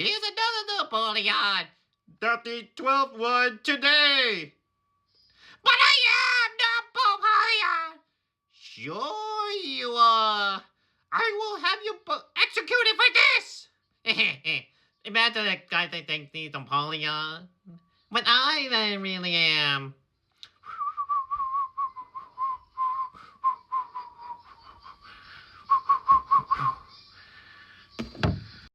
Here's another Napoleon. That the 12th one today. But I am Napoleon. Sure you are. I will have you executed for this. Imagine that guy that thinks he's Napoleon. But I really am.